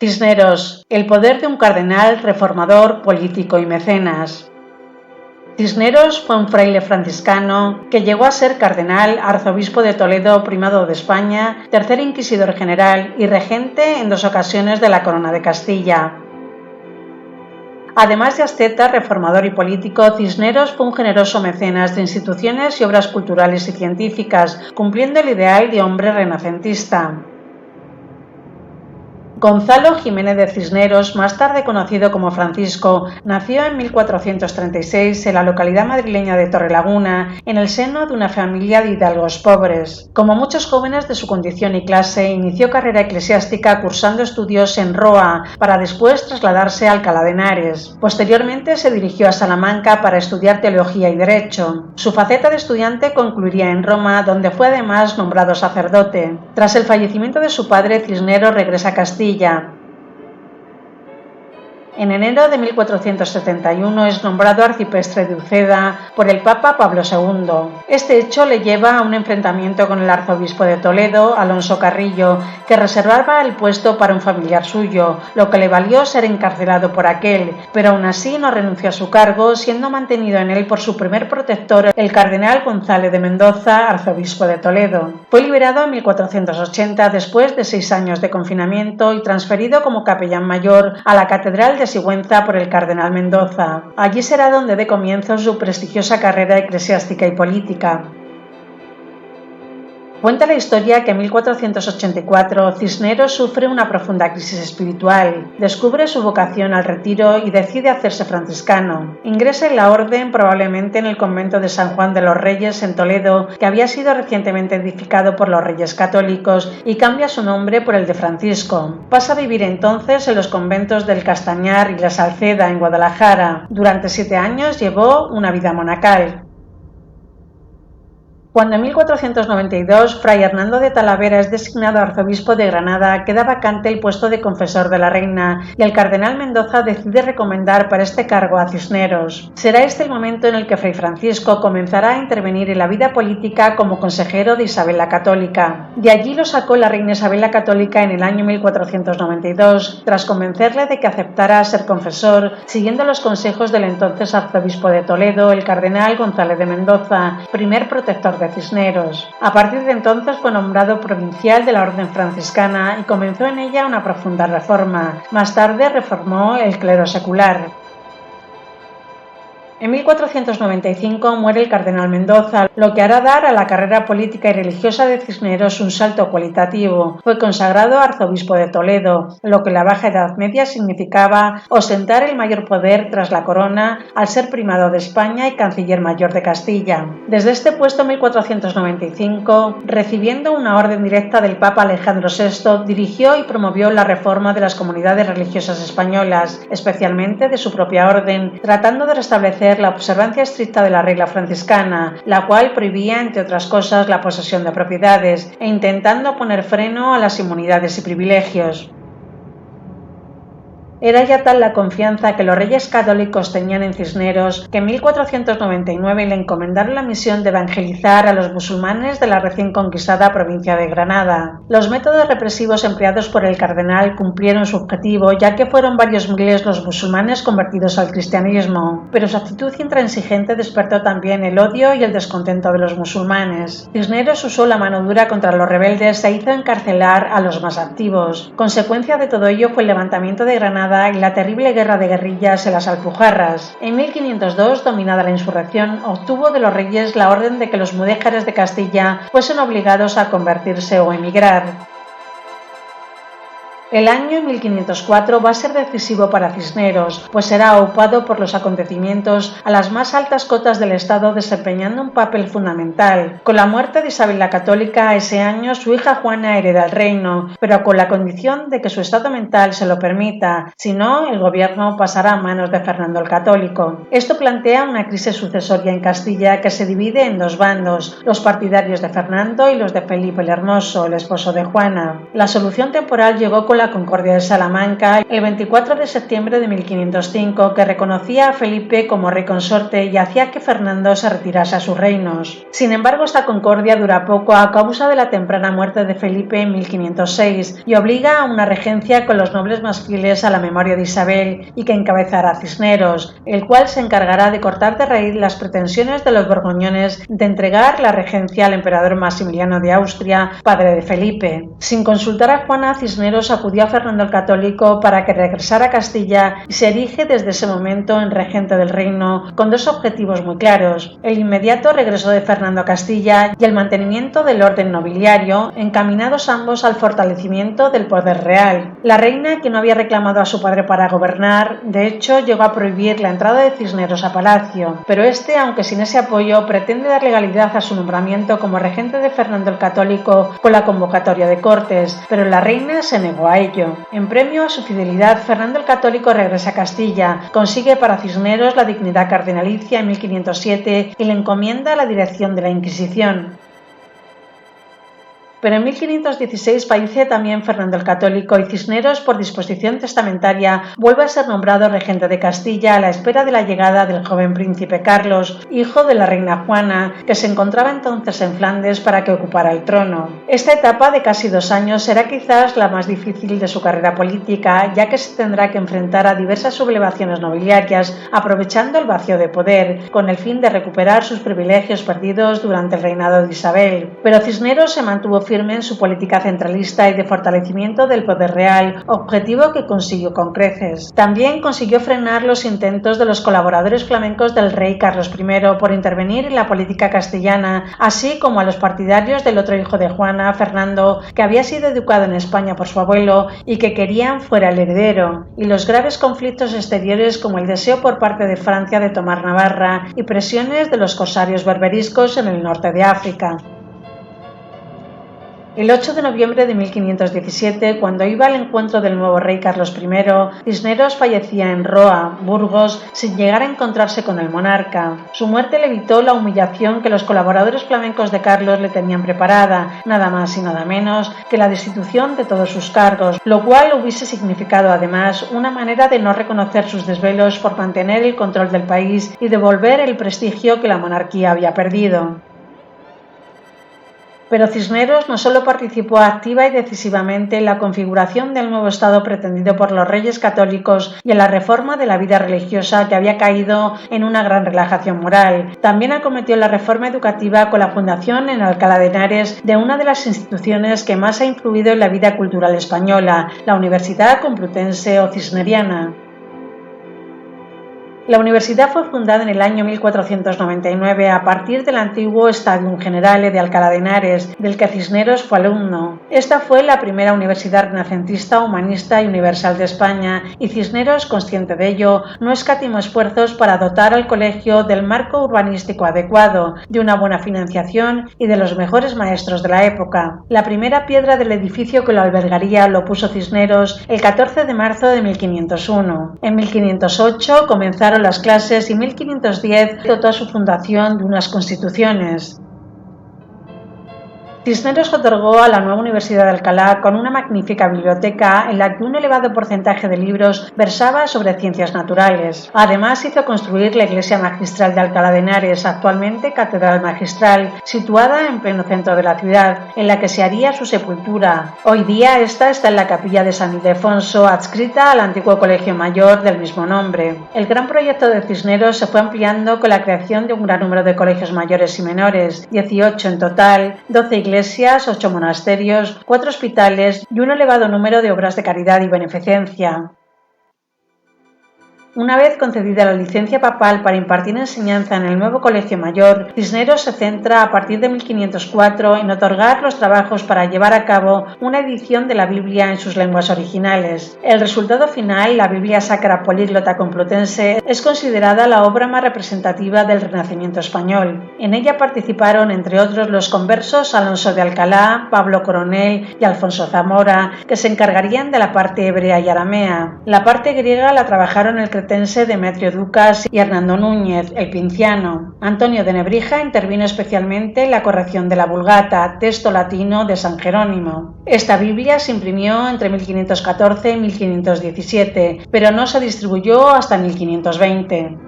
Cisneros, el poder de un cardenal reformador, político y mecenas. Cisneros fue un fraile franciscano que llegó a ser cardenal, arzobispo de Toledo, primado de España, tercer inquisidor general y regente en 2 ocasiones de la Corona de Castilla. Además de asceta, reformador y político, Cisneros fue un generoso mecenas de instituciones y obras culturales y científicas, cumpliendo el ideal de hombre renacentista. Gonzalo Jiménez de Cisneros, más tarde conocido como Francisco, nació en 1436 en la localidad madrileña de Torrelaguna, en el seno de una familia de hidalgos pobres. Como muchos jóvenes de su condición y clase, inició carrera eclesiástica cursando estudios en Roa, para después trasladarse a Alcalá de Henares. Posteriormente se dirigió a Salamanca para estudiar teología y derecho. Su faceta de estudiante concluiría en Roma, donde fue además nombrado sacerdote. Tras el fallecimiento de su padre, Cisneros regresa a Castilla. En enero de 1471 es nombrado arcipreste de Uceda por el Papa Pablo II. Este hecho le lleva a un enfrentamiento con el arzobispo de Toledo, Alonso Carrillo, que reservaba el puesto para un familiar suyo, lo que le valió ser encarcelado por aquel, pero aún así no renunció a su cargo, siendo mantenido en él por su primer protector, el cardenal González de Mendoza, arzobispo de Toledo. Fue liberado en 1480 después de 6 años de confinamiento y transferido como capellán mayor a la catedral de Sigüenza por el cardenal Mendoza. Allí será donde dé comienzo su prestigiosa carrera eclesiástica y política. Cuenta la historia que en 1484 Cisneros sufre una profunda crisis espiritual, descubre su vocación al retiro y decide hacerse franciscano. Ingresa en la orden, probablemente en el convento de San Juan de los Reyes en Toledo, que había sido recientemente edificado por los Reyes Católicos, y cambia su nombre por el de Francisco. Pasa a vivir entonces en los conventos del Castañar y la Salceda en Guadalajara. Durante 7 años llevó una vida monacal. Cuando en 1492 Fray Hernando de Talavera es designado arzobispo de Granada, queda vacante el puesto de confesor de la reina y el cardenal Mendoza decide recomendar para este cargo a Cisneros. Será este el momento en el que Fray Francisco comenzará a intervenir en la vida política como consejero de Isabel la Católica. De allí lo sacó la reina Isabel la Católica en el año 1492, tras convencerle de que aceptara ser confesor, siguiendo los consejos del entonces arzobispo de Toledo, el cardenal González de Mendoza, primer protector de Cisneros. A partir de entonces fue nombrado provincial de la Orden Franciscana y comenzó en ella una profunda reforma. Más tarde reformó el clero secular. En 1495 muere el cardenal Mendoza, lo que hará dar a la carrera política y religiosa de Cisneros un salto cualitativo. Fue consagrado arzobispo de Toledo, lo que en la Baja Edad Media significaba ostentar el mayor poder tras la corona al ser primado de España y canciller mayor de Castilla. Desde este puesto en 1495, recibiendo una orden directa del Papa Alejandro VI, dirigió y promovió la reforma de las comunidades religiosas españolas, especialmente de su propia orden, tratando de restablecer la observancia estricta de la regla franciscana, la cual prohibía, entre otras cosas, la posesión de propiedades, e intentando poner freno a las inmunidades y privilegios. Era ya tal la confianza que los reyes católicos tenían en Cisneros que en 1499 le encomendaron la misión de evangelizar a los musulmanes de la recién conquistada provincia de Granada. Los métodos represivos empleados por el cardenal cumplieron su objetivo, ya que fueron varios miles los musulmanes convertidos al cristianismo, pero su actitud intransigente despertó también el odio y el descontento de los musulmanes. Cisneros usó la mano dura contra los rebeldes e hizo encarcelar a los más activos. Consecuencia de todo ello fue el levantamiento de Granada y la terrible guerra de guerrillas en las Alpujarras. En 1502, dominada la insurrección, obtuvo de los reyes la orden de que los mudéjares de Castilla fuesen obligados a convertirse o emigrar. El año 1504 va a ser decisivo para Cisneros, pues será aupado por los acontecimientos a las más altas cotas del Estado, desempeñando un papel fundamental. Con la muerte de Isabel la Católica, ese año su hija Juana hereda el reino, pero con la condición de que su estado mental se lo permita, si no, el gobierno pasará a manos de Fernando el Católico. Esto plantea una crisis sucesoria en Castilla que se divide en 2 bandos, los partidarios de Fernando y los de Felipe el Hermoso, el esposo de Juana. La solución temporal llegó con la Concordia de Salamanca el 24 de septiembre de 1505, que reconocía a Felipe como rey consorte y hacía que Fernando se retirase a sus reinos. Sin embargo, esta concordia dura poco a causa de la temprana muerte de Felipe en 1506 y obliga a una regencia con los nobles más fieles a la memoria de Isabel y que encabezará Cisneros, el cual se encargará de cortar de raíz las pretensiones de los borgoñones de entregar la regencia al emperador Maximiliano de Austria, padre de Felipe. Sin consultar a Juana, Cisneros acudió a Fernando el Católico para que regresara a Castilla y se erige desde ese momento en regente del reino con dos objetivos muy claros: el inmediato regreso de Fernando a Castilla y el mantenimiento del orden nobiliario, encaminados ambos al fortalecimiento del poder real. La reina, que no había reclamado a su padre para gobernar, de hecho llegó a prohibir la entrada de Cisneros a palacio, pero este, aunque sin ese apoyo, pretende dar legalidad a su nombramiento como regente de Fernando el Católico con la convocatoria de Cortes, pero la reina se negó a ello. En premio a su fidelidad, Fernando el Católico regresa a Castilla, consigue para Cisneros la dignidad cardenalicia en 1507 y le encomienda la dirección de la Inquisición. Pero en 1516 fallece también Fernando el Católico y Cisneros, por disposición testamentaria, vuelve a ser nombrado regente de Castilla a la espera de la llegada del joven príncipe Carlos, hijo de la reina Juana, que se encontraba entonces en Flandes para que ocupara el trono. Esta etapa de casi 2 años será quizás la más difícil de su carrera política, ya que se tendrá que enfrentar a diversas sublevaciones nobiliarias, aprovechando el vacío de poder, con el fin de recuperar sus privilegios perdidos durante el reinado de Isabel. Pero Cisneros se mantuvo firme en su política centralista y de fortalecimiento del poder real, objetivo que consiguió con creces. También consiguió frenar los intentos de los colaboradores flamencos del rey Carlos I por intervenir en la política castellana, así como a los partidarios del otro hijo de Juana, Fernando, que había sido educado en España por su abuelo y que querían fuera el heredero, y los graves conflictos exteriores como el deseo por parte de Francia de tomar Navarra y presiones de los corsarios berberiscos en el norte de África. El 8 de noviembre de 1517, cuando iba al encuentro del nuevo rey Carlos I, Cisneros fallecía en Roa, Burgos, sin llegar a encontrarse con el monarca. Su muerte le evitó la humillación que los colaboradores flamencos de Carlos le tenían preparada, nada más y nada menos que la destitución de todos sus cargos, lo cual hubiese significado además una manera de no reconocer sus desvelos por mantener el control del país y devolver el prestigio que la monarquía había perdido. Pero Cisneros no solo participó activa y decisivamente en la configuración del nuevo Estado pretendido por los reyes católicos y en la reforma de la vida religiosa, que había caído en una gran relajación moral. También acometió la reforma educativa con la fundación en Alcalá de Henares de una de las instituciones que más ha influido en la vida cultural española, la Universidad Complutense o Cisneriana. La universidad fue fundada en el año 1499 a partir del antiguo Stadium Generale de Alcalá de Henares, del que Cisneros fue alumno. Esta fue la primera universidad renacentista, humanista y universal de España, y Cisneros, consciente de ello, no escatimó esfuerzos para dotar al colegio del marco urbanístico adecuado, de una buena financiación y de los mejores maestros de la época. La primera piedra del edificio que lo albergaría lo puso Cisneros el 14 de marzo de 1501. En 1508 comenzaron las clases y 1510 dotó a su fundación de unas constituciones. Cisneros otorgó a la nueva Universidad de Alcalá con una magnífica biblioteca en la que un elevado porcentaje de libros versaba sobre ciencias naturales. Además, hizo construir la iglesia magistral de Alcalá de Henares, actualmente catedral magistral, situada en pleno centro de la ciudad, en la que se haría su sepultura. Hoy día esta está en la capilla de San Ildefonso, adscrita al antiguo colegio mayor del mismo nombre. El gran proyecto de Cisneros se fue ampliando con la creación de un gran número de colegios mayores y menores, 18 en total, 12 iglesias, 8 monasterios, 4 hospitales y un elevado número de obras de caridad y beneficencia. Una vez concedida la licencia papal para impartir enseñanza en el nuevo colegio mayor, Cisneros se centra a partir de 1504 en otorgar los trabajos para llevar a cabo una edición de la Biblia en sus lenguas originales. El resultado final, la Biblia Sacra Políglota Complutense, es considerada la obra más representativa del Renacimiento español. En ella participaron, entre otros, los conversos Alonso de Alcalá, Pablo Coronel y Alfonso Zamora, que se encargarían de la parte hebrea y aramea. La parte griega la trabajaron el cretense cretense Demetrio Ducas y Hernando Núñez, el pinciano. Antonio de Nebrija intervino especialmente en la corrección de la Vulgata, texto latino de San Jerónimo. Esta Biblia se imprimió entre 1514 y 1517, pero no se distribuyó hasta 1520.